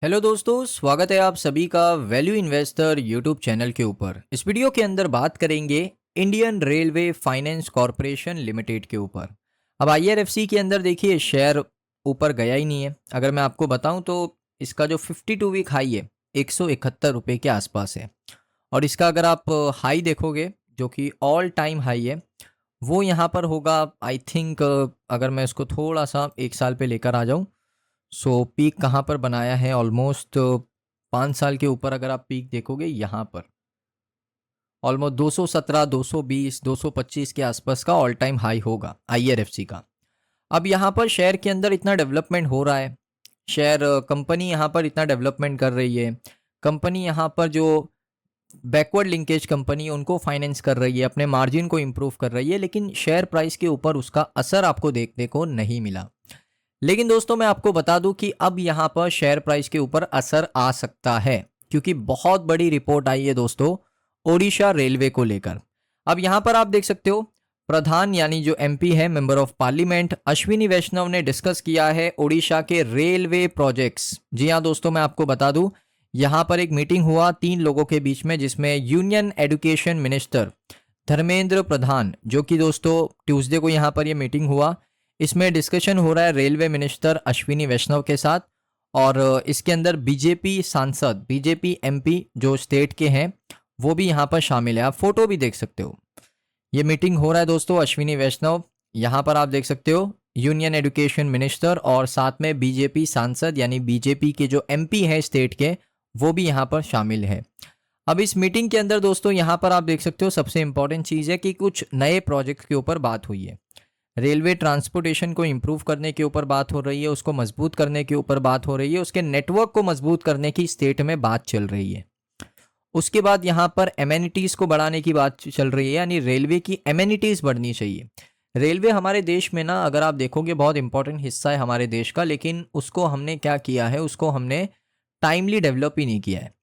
Hello दोस्तों, स्वागत है आप सभी का वैल्यू इन्वेस्टर यूट्यूब चैनल के ऊपर। इस वीडियो के अंदर बात करेंगे Indian railway finance corporation limited के ऊपर। अब आईआरएफसी के अंदर देखिए शेयर ऊपर गया ही नहीं है। अगर मैं आपको बताऊं तो इसका जो 52 वीक हाई है 171 रुपये के आसपास है। और इसका अगर आप हाई देखोगे जो कि ऑल टाइम हाई है वो यहाँ पर होगा। आई थिंक अगर मैं इसको थोड़ा सा एक साल पे लेकर आ जाऊँ, सो पीक कहाँ पर बनाया है, ऑलमोस्ट 5 साल के ऊपर अगर आप पीक देखोगे यहाँ पर ऑलमोस्ट 217, 220, 225 के आसपास का ऑल टाइम हाई होगा आईआरएफसी का। अब यहाँ पर शेयर के अंदर इतना डेवलपमेंट हो रहा है, शेयर कंपनी यहाँ पर इतना डेवलपमेंट कर रही है, कंपनी यहाँ पर जो बैकवर्ड लिंकेज कंपनी उनको फाइनेंस कर रही है, अपने मार्जिन को इम्प्रूव कर रही है, लेकिन शेयर प्राइस के ऊपर उसका असर आपको देखने को नहीं मिला। लेकिन दोस्तों मैं आपको बता दूं कि अब यहाँ पर शेयर प्राइस के ऊपर असर आ सकता है, क्योंकि बहुत बड़ी रिपोर्ट आई है दोस्तों ओडिशा रेलवे को लेकर। अब यहाँ पर आप देख सकते हो प्रधान यानी जो एमपी है, मेंबर ऑफ पार्लियामेंट अश्विनी वैष्णव ने डिस्कस किया है ओडिशा के रेलवे प्रोजेक्ट्स। जी हाँ दोस्तों, मैं आपको बता दूं यहाँ पर एक मीटिंग हुआ 3 लोगों के बीच में, जिसमें union education minister Dharmendra Pradhan, जो कि दोस्तों ट्यूसडे को यहाँ पर ये मीटिंग हुआ, इसमें डिस्कशन हो रहा है रेलवे मिनिस्टर अश्विनी वैष्णव के साथ। और इसके अंदर बीजेपी सांसद, बीजेपी एमपी जो स्टेट के हैं वो भी यहाँ पर शामिल है। आप फोटो भी देख सकते हो, ये मीटिंग हो रहा है दोस्तों अश्विनी वैष्णव, यहाँ पर आप देख सकते हो यूनियन एजुकेशन मिनिस्टर और साथ में बीजेपी सांसद यानी बीजेपी के जो एमपी हैं स्टेट के, वो भी यहाँ पर शामिल है। अब इस मीटिंग के अंदर दोस्तों यहाँ पर आप देख सकते हो सबसे इंपॉर्टेंट चीज़ है कि कुछ नए प्रोजेक्ट के ऊपर बात हुई है। रेलवे ट्रांसपोर्टेशन को इम्प्रूव करने के ऊपर बात हो रही है, उसको मजबूत करने के ऊपर बात हो रही है, उसके नेटवर्क को मजबूत करने की स्टेट में बात चल रही है। उसके बाद यहाँ पर एमेनिटीज़ को बढ़ाने की बात चल रही है, यानी रेलवे की एमेनिटीज़ बढ़नी चाहिए। रेलवे हमारे देश में ना अगर आप देखोगे बहुत इंपॉर्टेंट हिस्सा है हमारे देश का, लेकिन उसको हमने क्या किया है, उसको हमने टाइमली डेवलप ही नहीं किया है,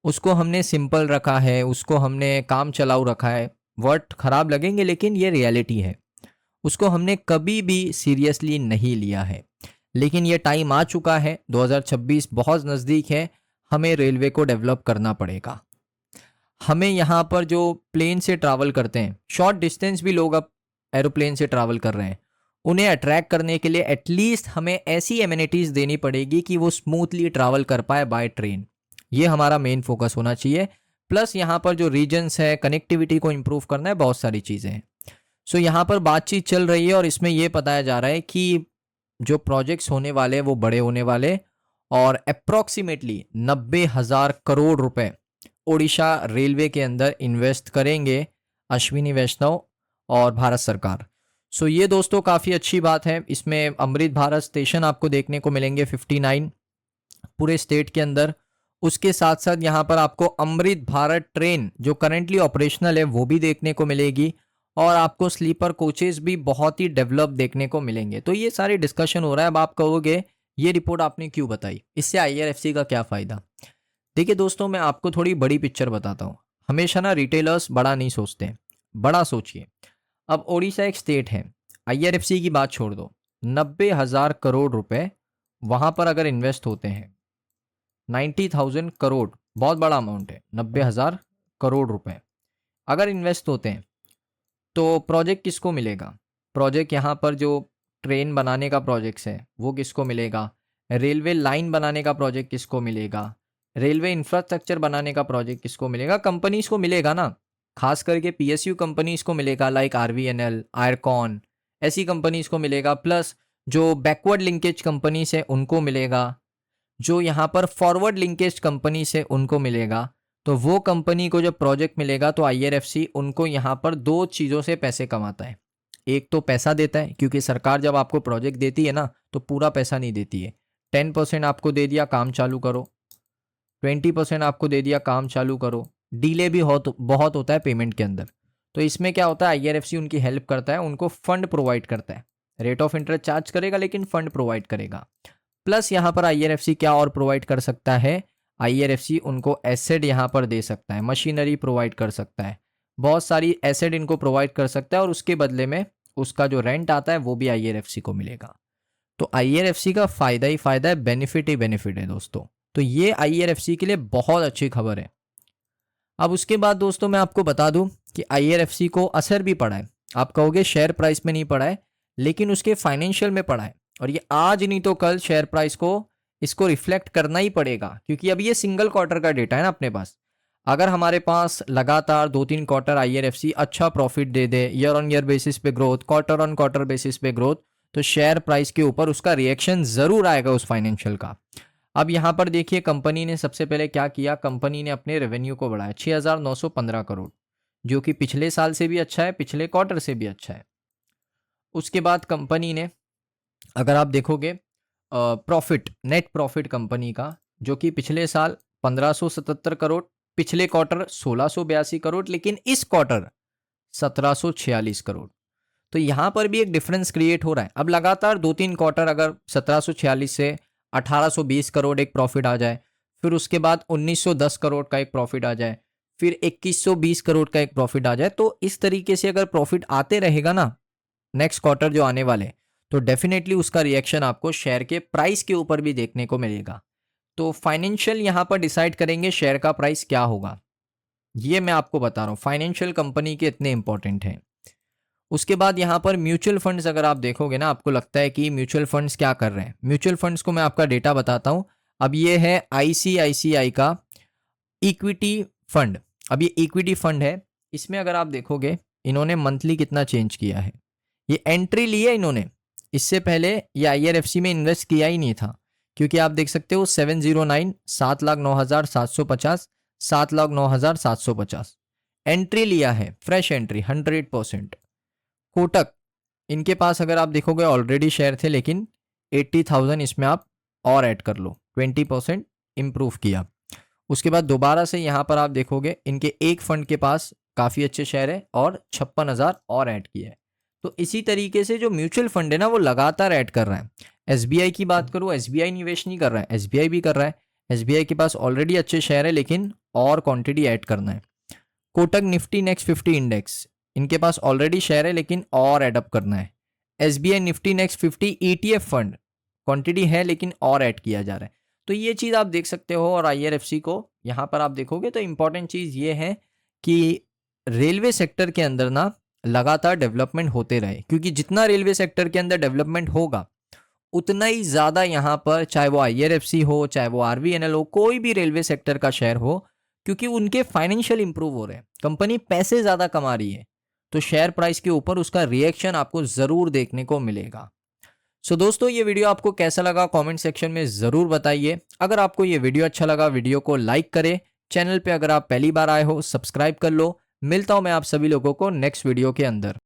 उसको हमने सिंपल रखा है, उसको हमने काम चलाऊ रखा है। वर्ड खराब लगेंगे लेकिन ये रियलिटी है, उसको हमने कभी भी सीरियसली नहीं लिया है। लेकिन ये टाइम आ चुका है, 2026 बहुत नज़दीक है, हमें रेलवे को डेवलप करना पड़ेगा। हमें यहाँ पर जो प्लेन से ट्रैवल करते हैं, शॉर्ट डिस्टेंस भी लोग अब एरोप्लेन से ट्रैवल कर रहे हैं, उन्हें अट्रैक्ट करने के लिए एटलीस्ट हमें ऐसी एमिनिटीज़ देनी पड़ेगी कि वो स्मूथली ट्रैवल कर पाए बाय ट्रेन। ये हमारा मेन फोकस होना चाहिए। प्लस यहाँ पर जो रीजन्स है, कनेक्टिविटी को इम्प्रूव करना है, बहुत सारी चीज़ें हैं। सो यहाँ पर बातचीत चल रही है और इसमें यह बताया जा रहा है कि जो प्रोजेक्ट्स होने वाले हैं वो बड़े होने वाले, और अप्रॉक्सीमेटली 90,000 करोड़ रुपए ओडिशा रेलवे के अंदर इन्वेस्ट करेंगे अश्विनी वैष्णव और भारत सरकार। सो ये दोस्तों काफ़ी अच्छी बात है। इसमें अमृत भारत स्टेशन आपको देखने को मिलेंगे 59 पूरे स्टेट के अंदर। उसके साथ साथ यहाँ पर आपको अमृत भारत ट्रेन जो करेंटली ऑपरेशनल है वो भी देखने को मिलेगी, और आपको स्लीपर कोचेस भी बहुत ही डेवलप देखने को मिलेंगे। तो ये सारी डिस्कशन हो रहा है। अब आप कहोगे ये रिपोर्ट आपने क्यों बताई, इससे आईआरएफसी का क्या फ़ायदा। देखिए दोस्तों, मैं आपको थोड़ी बड़ी पिक्चर बताता हूँ। हमेशा ना रिटेलर्स बड़ा नहीं सोचते हैं, बड़ा सोचिए। अब ओडिशा एक स्टेट है, आईआरएफसी की बात छोड़ दो, 90,000 करोड़ रुपए वहाँ पर अगर इन्वेस्ट होते हैं, 90,000 करोड़ बहुत बड़ा अमाउंट है। 90,000 करोड़ रुपए अगर इन्वेस्ट होते हैं तो प्रोजेक्ट किसको मिलेगा। प्रोजेक्ट यहाँ पर जो ट्रेन बनाने का प्रोजेक्ट्स है वो किसको मिलेगा, रेलवे लाइन बनाने का प्रोजेक्ट किसको मिलेगा, रेलवे इंफ्रास्ट्रक्चर बनाने का प्रोजेक्ट किसको मिलेगा, कंपनीज को मिलेगा ना। खास करके पीएसयू कंपनीज को मिलेगा, लाइक आरवीएनएल, आयरकॉन, ऐसी कंपनीज को मिलेगा। प्लस जो बैकवर्ड लिंकेज कंपनीज है उनको मिलेगा, जो यहाँ पर फॉरवर्ड लिंकेज कंपनीज है उनको मिलेगा। तो वो कंपनी को जब प्रोजेक्ट मिलेगा तो आईआरएफसी उनको यहाँ पर दो चीज़ों से पैसे कमाता है। एक तो पैसा देता है, क्योंकि सरकार जब आपको प्रोजेक्ट देती है ना तो पूरा पैसा नहीं देती है। 10% आपको दे दिया, काम चालू करो, 20% आपको दे दिया, काम चालू करो। डीले भी बहुत होता है पेमेंट के अंदर। तो इसमें क्या होता है, आईआरएफसी उनकी हेल्प करता है, उनको फंड प्रोवाइड करता है। रेट ऑफ इंटरेस्ट चार्ज करेगा लेकिन फंड प्रोवाइड करेगा। प्लस यहाँ पर आईआरएफसी क्या और प्रोवाइड कर सकता है, आईआरएफसी उनको एसेट यहाँ पर दे सकता है, मशीनरी प्रोवाइड कर सकता है, बहुत सारी एसेट इनको प्रोवाइड कर सकता है, और उसके बदले में उसका जो रेंट आता है वो भी आईआरएफसी को मिलेगा। तो आईआरएफसी का फ़ायदा ही फ़ायदा है, बेनिफिट ही बेनिफिट है दोस्तों। तो ये IRFC के लिए बहुत अच्छी खबर है। अब उसके बाद दोस्तों मैं आपको बता दूं कि IRFC को असर भी पड़ा है। आप कहोगे शेयर प्राइस में नहीं पड़ा है, लेकिन उसके फाइनेंशियल में पड़ा है, और ये आज नहीं तो कल शेयर प्राइस को इसको रिफ्लेक्ट करना ही पड़ेगा, क्योंकि अब ये सिंगल क्वार्टर का डेटा है ना अपने पास। अगर हमारे पास लगातार 2-3 क्वार्टर IRFC अच्छा प्रॉफिट दे दे, ईयर ऑन ईयर बेसिस पे growth, quarter on quarter basis पे ग्रोथ, तो शेयर प्राइस के ऊपर उसका रिएक्शन जरूर आएगा उस फाइनेंशियल का। अब यहाँ पर देखिए कंपनी ने सबसे पहले क्या किया, कंपनी ने अपने रेवेन्यू को बढ़ाया 6,915 करोड़, जो कि पिछले साल से भी अच्छा है, पिछले क्वार्टर से भी अच्छा है। उसके बाद कंपनी ने, अगर आप देखोगे प्रॉफिट, नेट प्रॉफिट कंपनी का, जो कि पिछले साल 1577 करोड़, पिछले क्वार्टर 1682 करोड़, लेकिन इस क्वार्टर 1746 करोड़। तो यहां पर भी एक डिफरेंस क्रिएट हो रहा है। अब लगातार 2-3 क्वार्टर अगर 1746 से 1820 करोड़ एक प्रॉफिट आ जाए, फिर उसके बाद 1910 करोड़ का एक प्रॉफिट आ जाए, फिर 2120 करोड़ का एक प्रॉफिट आ जाए, तो इस तरीके से अगर प्रॉफिट आते रहेगा ना नेक्स्ट क्वार्टर जो आने वाले, तो डेफिनेटली उसका रिएक्शन आपको शेयर के प्राइस के ऊपर भी देखने को मिलेगा। तो फाइनेंशियल यहां पर डिसाइड करेंगे शेयर का प्राइस क्या होगा, ये मैं आपको बता रहा हूं, फाइनेंशियल कंपनी के इतने इंपॉर्टेंट हैं। उसके बाद यहाँ पर म्यूचुअल फंड्स अगर आप देखोगे ना, आपको लगता है कि म्यूचुअल फंड्स क्या कर रहे हैं। म्यूचुअल फंड्स को मैं आपका डेटा बताता हूँ। अब ये है ICICI का इक्विटी फंड। अब ये इक्विटी फंड है, इसमें अगर आप देखोगे इन्होंने मंथली कितना चेंज किया है। ये एंट्री ली है इन्होंने, इससे पहले ये IRFC में इन्वेस्ट किया ही नहीं था, क्योंकि आप देख सकते हो 709, 7,09,750, 7,09,750 एंट्री लिया है, फ्रेश एंट्री 100%। कोटक, इनके पास अगर आप देखोगे ऑलरेडी शेयर थे, लेकिन 80,000 इसमें आप और ऐड कर लो, 20% इंप्रूव किया। उसके बाद दोबारा से यहाँ पर आप देखोगे इनके एक फंड के पास काफ़ी अच्छे शेयर है और 56,000 और ऐड किया है। तो इसी तरीके से जो म्यूचुअल फंड है ना वो लगातार ऐड कर रहा है। SBI की बात करूँ, SBI निवेश नहीं कर रहा है, SBI भी कर रहा है। SBI के पास ऑलरेडी अच्छे शेयर है, लेकिन और क्वांटिटी ऐड करना है। कोटक निफ्टी नेक्स्ट 50 इंडेक्स, इनके पास ऑलरेडी शेयर है, लेकिन और एडअप करना है। SBI Nifty next 50 ETF fund, quantity है लेकिन और ऐड किया जा रहा है। तो ये चीज़ आप देख सकते हो। और IRFC को यहाँ पर आप देखोगे तो इंपॉर्टेंट चीज़ ये है कि रेलवे सेक्टर के अंदर ना लगातार डेवलपमेंट होते रहे, क्योंकि जितना रेलवे सेक्टर के अंदर डेवलपमेंट होगा उतना ही ज़्यादा यहाँ पर, चाहे वो IRFC हो, चाहे वो RVNL हो, कोई भी रेलवे सेक्टर का शेयर हो, क्योंकि उनके फाइनेंशियल इंप्रूव हो रहे हैं, कंपनी पैसे ज़्यादा कमा रही है, तो शेयर प्राइस के ऊपर उसका रिएक्शन आपको ज़रूर देखने को मिलेगा। सो दोस्तों, ये वीडियो आपको कैसा लगा कमेंट सेक्शन में ज़रूर बताइए। अगर आपको ये वीडियो अच्छा लगा, वीडियो को लाइक करें। चैनल पे अगर आप पहली बार आए हो सब्सक्राइब कर लो। मिलता हूं मैं आप सभी लोगों को नेक्स्ट वीडियो के अंदर।